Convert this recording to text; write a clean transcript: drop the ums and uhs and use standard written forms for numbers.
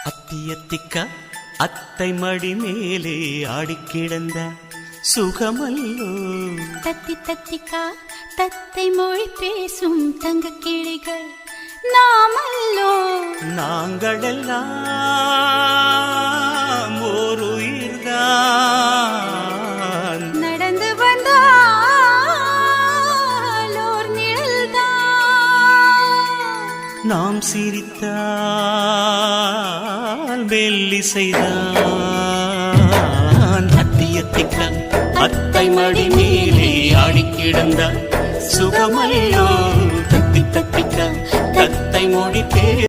அத்தியத்திக்க அத்தை மடி மேலே ஆடிக்கிடந்த சுகமல்லோ. தத்தி தத்திக்கா தத்தை மொழி பேசும் தங்க கிளிகள் நாமல்லோ. நாங்களெல்லாம் ஓர் உயிர்தான், நடந்து வந்தால் ஓர் நிழல்தான். நாம் சிரித்தால் மெல்லிசைதான். அத்தியத்திக்க அத்தை மடி மேலே ஆடிக்கிடந்த சுகமல்லோ. தத்தி தத்திக்க தத்தை மொழி